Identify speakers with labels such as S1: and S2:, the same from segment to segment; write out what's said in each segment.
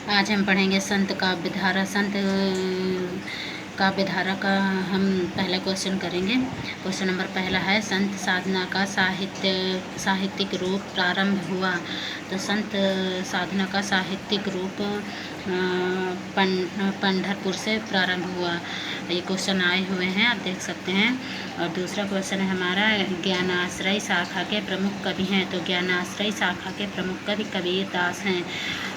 S1: आज हम पढ़ेंगे संत काव्यधारा। संत काव्यधारा का हम पहला क्वेश्चन करेंगे। क्वेश्चन नंबर पहला है, संत साधना का साहित्यिक रूप प्रारंभ हुआ। तो संत साधना का साहित्यिक रूप पंढरपुर से प्रारंभ हुआ। ये क्वेश्चन आए हुए हैं, आप देख सकते हैं। और दूसरा क्वेश्चन है हमारा, ज्ञानाश्रय शाखा के प्रमुख कवि हैं। तो ज्ञानाश्रय शाखा के प्रमुख कवि कबीर दास हैं।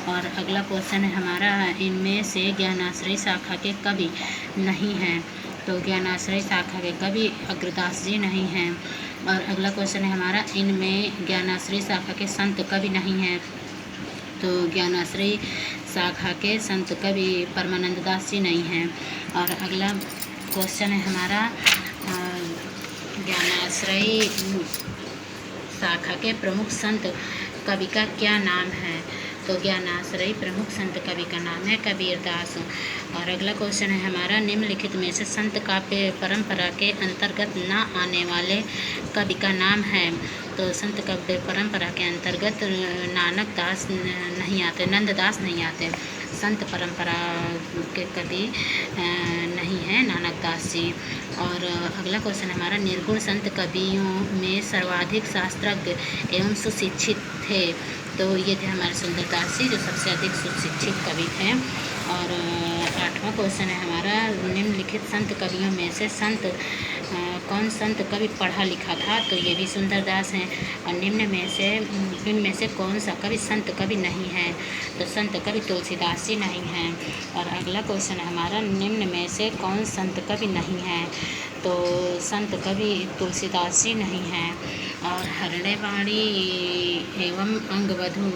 S1: और अगला क्वेश्चन है हमारा, इनमें से ज्ञानाश्रय शाखा के कवि नहीं हैं। तो ज्ञानाश्रय शाखा के कवि अग्रदास जी नहीं हैं। और अगला क्वेश्चन है हमारा, इनमें ज्ञानाश्रय शाखा के संत कवि नहीं हैं। तो ज्ञानाश्रय शाखा के संत कवि परमानंद दास जी नहीं हैं। और अगला क्वेश्चन है हमारा, ज्ञानाश्रय शाखा के प्रमुख संत कवि का क्या नाम है। तो ज्ञानाश्रय प्रमुख संत कवि का नाम है कबीर दास। और अगला क्वेश्चन है हमारा, निम्नलिखित में से संत काव्य परंपरा के अंतर्गत न आने वाले कवि का नाम है। तो संत काव्य परंपरा के अंतर्गत नानक दास नहीं आते, नंददास नहीं आते। संत परंपरा के कवि नहीं हैं नानक दास जी। और अगला क्वेश्चन हमारा, निर्गुण संत कवियों में सर्वाधिक शास्त्रज्ञ एवं सुशिक्षित थे। तो ये थे हमारे सुंदरदास जी, जो सबसे अधिक सुशिक्षित कवि थे। और आठवां क्वेश्चन है हमारा, निम्नलिखित संत कवियों में से कौन संत कवि पढ़ा लिखा था। तो ये भी सुंदरदास हैं। और इनमें से कौन सा कवि संत कवि नहीं है। तो संत कवि तुलसीदास जी नहीं हैं। और अगला क्वेश्चन है हमारा, निम्न में से कौन संत कवि नहीं है। तो संत कवि तुलसीदास जी नहीं हैं। और हरणेवाणी एवं अंगवधु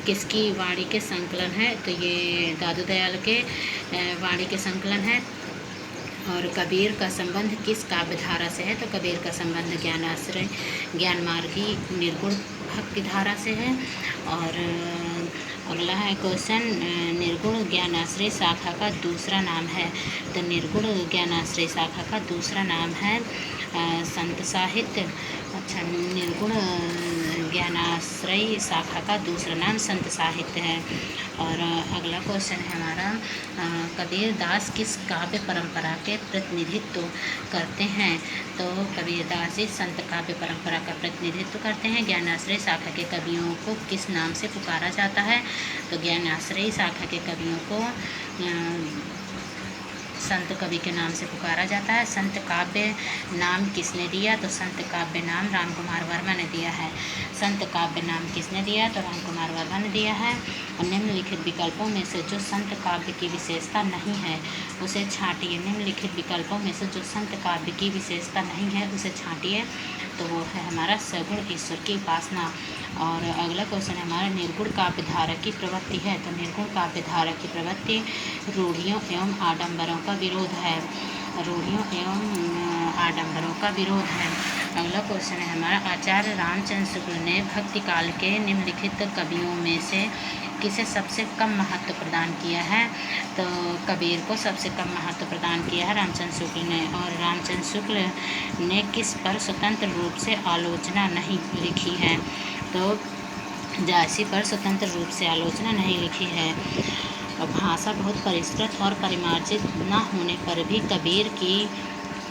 S1: किसकी वाणी के संकलन है। तो ये दादू दयाल के वाणी के संकलन है। और कबीर का संबंध किस काव्यधारा से है। तो कबीर का संबंध ज्ञानाश्रय ज्ञानमार्गी निर्गुण भक्ति धारा से है। और अगला है क्वेश्चन, निर्गुण ज्ञानाश्रय शाखा का दूसरा नाम है। तो निर्गुण ज्ञानाश्रय शाखा का दूसरा नाम है संत साहित्य। अच्छा, निर्गुण ज्ञानाश्रय शाखा का दूसरा नाम संत साहित्य है। और अगला क्वेश्चन है हमारा, कबीर दास किस काव्य परंपरा के प्रतिनिधित्व करते हैं। तो कबीर दास जी संत काव्य परंपरा का प्रतिनिधित्व करते हैं। ज्ञानाश्रय शाखा के कवियों को किस नाम से पुकारा जाता है। तो ज्ञानाश्रय शाखा के कवियों को संत कवि के नाम से पुकारा जाता है। संत काव्य नाम किसने दिया। तो संत काव्य नाम रामकुमार वर्मा ने दिया है। संत काव्य नाम किसने दिया। तो रामकुमार वर्मा ने दिया है। और निम्नलिखित विकल्पों में से जो संत काव्य की विशेषता नहीं है उसे छांटिए। निम्नलिखित विकल्पों में से जो संत काव्य की विशेषता नहीं है उसे छांटिए। तो वो है हमारा सगुण ईश्वर की उपासना। और अगला क्वेश्चन है हमारा, निर्गुण काव्यधारा की प्रवृत्ति है। तो निर्गुण काव्यधारा की प्रवृत्ति रूढ़ियों एवं आडंबरों का विरोध है। रूढ़ियों एवं आडंबरों का विरोध है। अगला क्वेश्चन है हमारा, आचार्य रामचंद्र शुक्ल ने भक्ति काल के निम्नलिखित कवियों में से किसे सबसे कम महत्व प्रदान किया है। तो कबीर को सबसे कम महत्व प्रदान किया है रामचंद्र शुक्ल ने। और रामचंद्र शुक्ल ने किस पर स्वतंत्र रूप से आलोचना नहीं लिखी है। तो जायसी पर स्वतंत्र रूप से आलोचना नहीं लिखी है। और भाषा बहुत परिष्कृत और परिमार्जित न होने पर भी कबीर की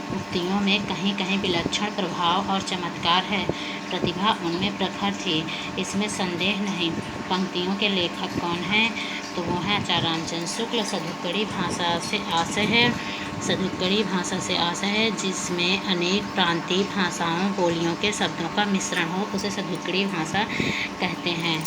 S1: उक्तियों में कहीं कहीं विलक्षण प्रभाव और चमत्कार है। प्रतिभा उनमें प्रखर थी, इसमें संदेह नहीं। पंक्तियों के लेखक कौन हैं। तो वो हैं आचार्य रामचंद्र शुक्ल। सधुक्कड़ी भाषा से आशय है। सधुक्कड़ी भाषा से आशय है जिसमें अनेक प्रांतीय भाषाओं बोलियों के शब्दों का मिश्रण हो, उसे सधुक्कड़ी भाषा कहते हैं।